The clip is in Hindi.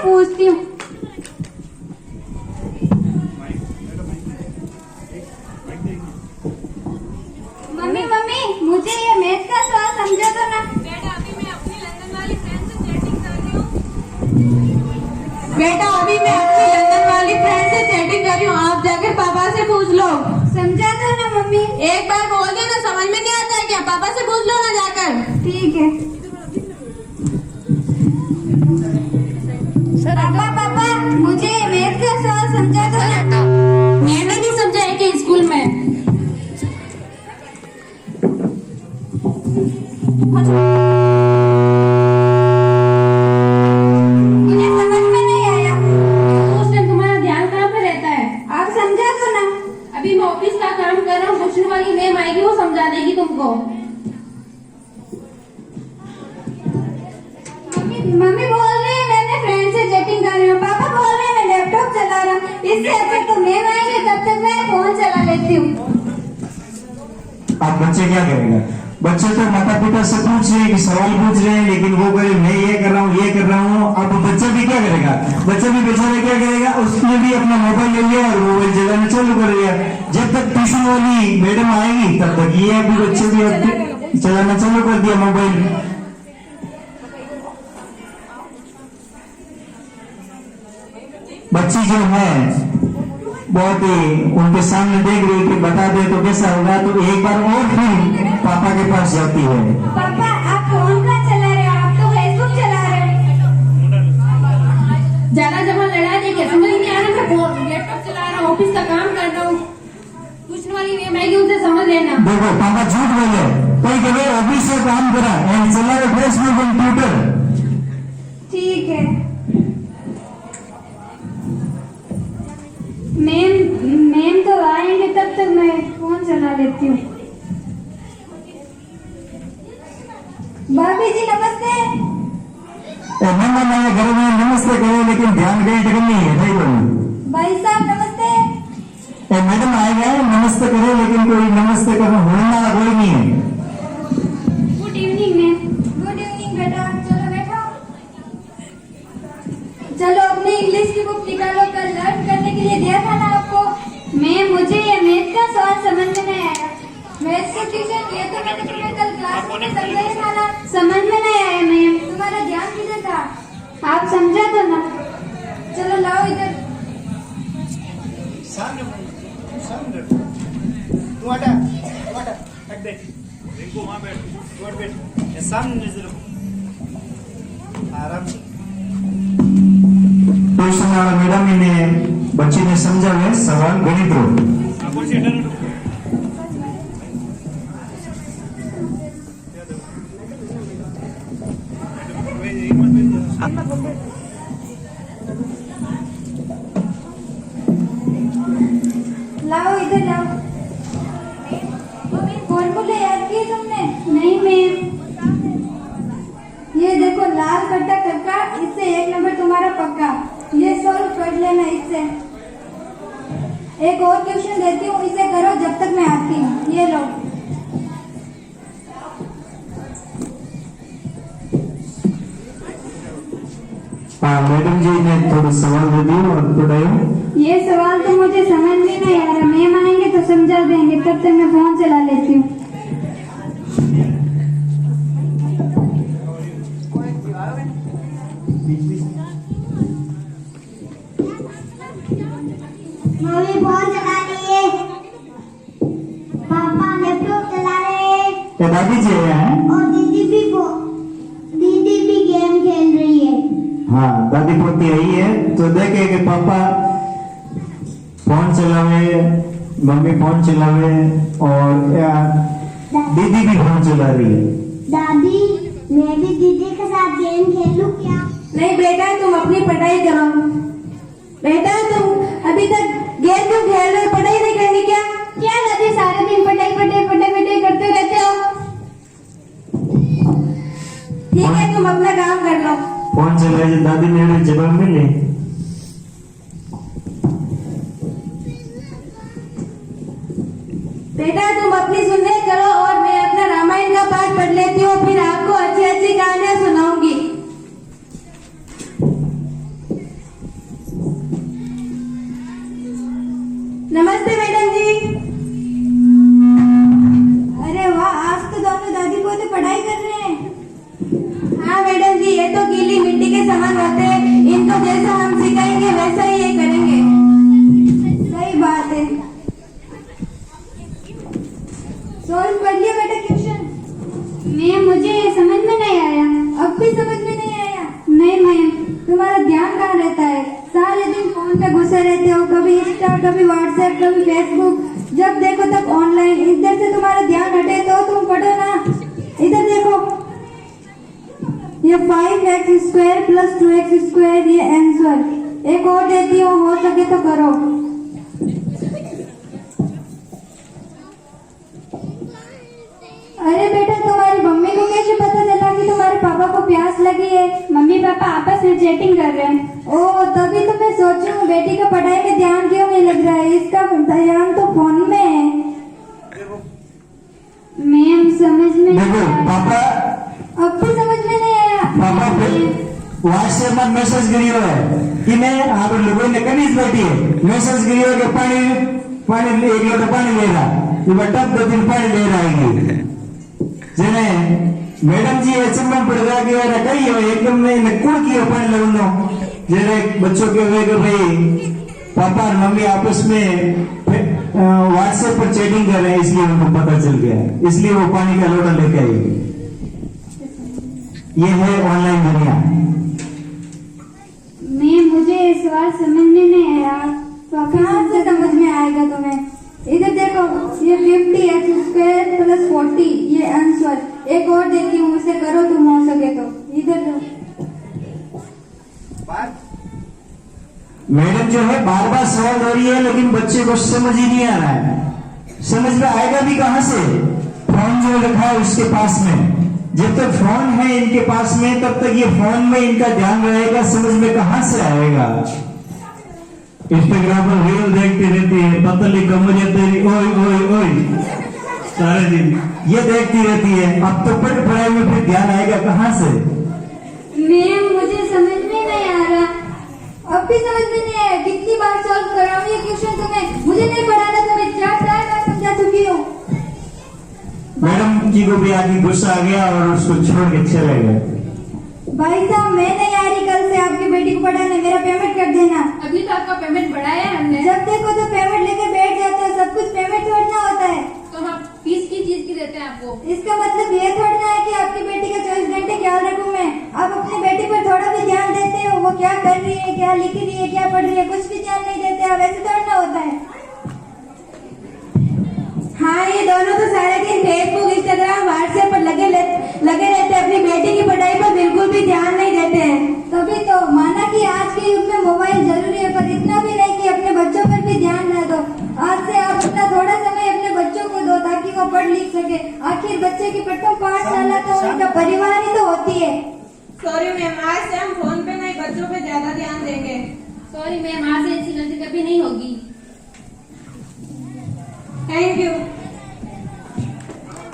पूछती हूँ। मम्मी मम्मी मुझे ये मैथ का सवाल समझा दो ना। बेटा अभी मैं अपनी लंदन वाली फ्रेंड से चैटिंग कर रही हूँ। बेटा अभी मैं अपनी लंदन वाली फ्रेंड से चैटिंग कर रही हूँ, आप जाकर पापा से पूछ लो। समझा दो ना मम्मी। एक बार बोल दो ना, समझ में नहीं आता है क्या? पापा से पूछ लो ना जाकर। ठीक है। पापा पापा मुझे ये मैथ का सवाल समझा दो ना। मैंने नहीं समझा है कि स्कूल में। मुझे समझ में नहीं आया। उस टाइम तुम्हारा ध्यान कहाँ पे रहता है? आप समझा दो ना। अभी मैं ऑफिस का काम कर रहा हूँ, क्वेश्चन वाली मैम आएगी, वो समझा देगी तुमको। मम्मी बोल रही है मैंने फ्रेंड से चैटिंग कर रही हूँ। पापा बोल रहे हैं मैं लैपटॉप चला रहा हूँ। इससे अच्छा तो मैम आएंगे तब तक मैं फोन चला लेती हूँ। अब बच्चे क्या करेगा? बच्चे तो माता पिता से पूछ रहे हैं कि सवाल पूछ रहे हैं, लेकिन वो कहे मैं ये कर रहा हूँ ये कर रहा हूँ। अब बच्चा भी क्या करेगा? बच्चा भी बेचारा क्या करेगा? उसने भी अपना मोबाइल ले लिया और मोबाइल चलाना चालू कर दिया। जब तक ट्यूशन वाली मैडम आएगी तब तक ये अभी बच्चे भी चलाना चालू कर दिया मोबाइल। बच्ची जो है बहुत ही उनके सामने देख रही कि बता दे तो कैसा होगा, तो एक बार और फिर पापा के पास जाती है। पापा आप फोन कहाँ चला रहे हो? आप तो फेसबुक चला रहे हो। ज्यादा जमा लड़ा दे के समझ नहीं आ रहा। मैं लैपटॉप चला रहा हूँ, ऑफिस का काम कर रहा हूँ, ट्यूशन वाली मैम आएगी, उनसे समझ लेना। देखो पापा झूठ बोले, कोई कहे ऑफिस से काम करा एंड चला रहे फेसबुक कंप्यूटर। ठीक है। मैम तो आएंगे तब तक मैं फोन चला लेती हूँ। भाभी जी नमस्ते। मेहमान आए घर में, नमस्ते करे लेकिन ध्यान कहीं जगह नहीं है। नहीं बोलूं भाई साहब नमस्ते। मैडम आए गए नमस्ते करे, लेकिन कोई नमस्ते करना होने वाला कोई नहीं है। Good evening ma'am. Good evening बेटा, चलो बैठो। चलो अपनी इंग्लिश की बुक निकालो, कल लर्न करने के लिए दिया था ना आपको। मैम मुझे ये मैथ का सवाल समझ में नहीं आया। मैथ का ट्यूशन ये तो मैंने तुम्हें कल क्लास में समझाया था ना। समझ में नहीं आया मैम, तुम्हारा ध्यान किधर था? आप समझा दो ना। चलो लाओ इधर। आराम से ट्यूशन वाला मैडम ने बच्ची ने समझा है सवाल गणित रो। लाओ इधर लाओ। फॉर्मूले याद किए तुमने? नहीं मैम। ये देखो लाल कट्टा कक्का, इससे 1 नंबर तुम्हारा पक्का। ये सॉल्व कर लेना इससे। एक और ट्यूशन देती हूँ, इसे करो जब तक मैं आती हूँ। ये लो। हाँ मैडम जी ने थोड़ा सवाल दे दिया और बताया। ये सवाल तो मुझे समझ में नहीं आ रहा। मैम आएंगे तो समझा देंगे, तब तक मैं फोन चला लेती हूँ। मम्मी फोन चला रही है, पापा लैपटॉप चला रहे हैं, दादी जी है और दीदी भी गेम खेल रही है। हाँ दादी पोती आई है, तो देखे कि पापा फोन चलावे, मम्मी फोन चलावे और दीदी भी फोन चला रही है। दादी मैं भी दीदी के साथ गेम खेलूं क्या? नहीं बेटा, तुम अपनी पढ़ाई करो। बेटा तुम अभी तक गेम क्यों खेल रहे हो? पढ़ाई नहीं करनी क्या? क्या दादी सारे दिन पढ़ाई करते रहते हो? ठीक है, तुम अपना काम कर लो। फोन चलाए दादी ने जवाब मिले। बेटा तुम अपनी सुनने करो और मैं अपना रामायण का पाठ पढ़ लेती हूँ, फिर आपको अच्छी अच्छी कहानियां सुनाऊंगी। गीली मिट्टी के समान होते हैं, इनको जैसा हम सिखाएंगे वैसा ही ये करेंगे। सही बात है। सॉल्व कर लिया बेटा क्वेश्चन? मैम मुझे समझ में नहीं आया। अब भी समझ में नहीं आया? नहीं मैम, तुम्हारा ध्यान कहाँ रहता है? सारे दिन फोन पे घुसे रहते हो, कभी इंस्टा, कभी व्हाट्सएप, कभी फेसबुक, जब देखो तब ऑनलाइन। इधर से तुम्हारा ध्यान हटे तो तुम पढ़ो ना। इधर देखो, ये 5x² + 2x², ये आंसर। एक और देती हूँ, हो सके तो करो। अरे बेटा, तुम्हारी मम्मी को कैसे पता चला कि तुम्हारे पापा को प्यास लगी है? मम्मी पापा आपस में चैटिंग कर रहे हैं। ओह, तभी तो मैं सोच रही हूँ बेटी का पढ़ाई में ध्यान क्यों नहीं लग रहा है। इसका ध्यान तो फोन में है। मैम समझ में नहीं देखो आया। पापा, अब भी समझ में नहीं आया। पापा व्हाट्सएप में मैसेज करियो है कि मैं आप लोगों ने कनीज बैठी है, मैसेज करियो कि पानी 1 लोटा पानी ले रहा, ये बट्टा 2-3 पानी ले रहा है। जेने मैडम जी ऐसे में पड़ गया कि यार कही हो एकदम में कुड़ की पानी लगनो। जेने बच्चों के वे कि भाई पापा और मम्मी आपस में व्हाट्सएप पर चैटिंग कर रहे हैं, इसलिए उनको पता चल गया, इसलिए वो पानी का लोटा लेके आई। ये है ऑनलाइन दुनिया। मैम मुझे सवाल समझ में नहीं आया। तो कहाँ से समझ में आएगा तुम्हें? इधर देखो, ये 50x² + 40, ये आंसर। एक और देती हूँ, उसे करो तुम हो सके तो। इधर दो। मैडम जो है बार बार सवाल दे रही है, लेकिन बच्चे को समझ ही नहीं आ रहा है। समझ में आएगा भी कहां से? फोन जो रखा है उसके पास में। जब तक फोन है इनके पास में, तब तक ये फोन में इनका ध्यान रहेगा, समझ में कहां से आएगा? इंस्टाग्राम पर रील देखती रहती है, पतली कमरिया तेरी ओए ओए ओए सारे दिन ये देखती रहती है। अब तो पढ़ाई में फिर ध्यान आएगा कहां से? मैम मुझे समझ में नहीं आ रहा। अब भी समझ में नहीं आया। कितनी बार सॉल्व कराऊं ये क्वेश्चन तुम्हें? मुझे नहीं पढ़ाना तुम्हें। 4 बार समझा चुकी हूँ। मैडम जी को भी आगे गुस्सा आ गया और उसको छोड़ के चले गए। भाई साहब, मैं नहीं आ रही कल से आपकी बेटी को पढ़ाने। मेरा पेमेंट कर देना। अभी तो आपका पेमेंट बढ़ाया है हमने। जब देखो तो पेमेंट लेके बैठ जाते हो। सब कुछ पेमेंट छोड़ना होता है। तो हम फीस की चीज की देते हैं आपको। इसका मतलब ये थोड़ा है कि आपकी बेटी का 24 घंटे ख्याल रखूं मैं। आप अपनी बेटी पर थोड़ा भी ध्यान देते हो? वो क्या कर रही है, क्या लिख रही है, क्या पढ़ रही है, कुछ भी ध्यान नहीं देते आप। ऐसे थोड़ा होता है। हाँ, ये दोनों तो सारे दिन फेसबुक, इंस्टाग्राम, व्हाट्सएप पर लगे रहते हैं। अपनी बेटी की पढ़ाई पर बिल्कुल भी ध्यान नहीं देते हैं। तभी तो माना कि आज के युग में मोबाइल जरूरी है, पर इतना भी नहीं कि अपने बच्चों पर भी ध्यान न दो। आज से आप अपना थोड़ा समय अपने बच्चों को दो, ताकि वो पढ़ लिख सके। आखिर बच्चे की प्रथम पाठशाला तो उनका परिवार ही तो होती है। सॉरी मैम, आज से हम फोन पे नहीं, बच्चों पे ज्यादा ध्यान देंगे। सॉरी मैम, आज से ऐसी गलती कभी नहीं होगी। Thank you.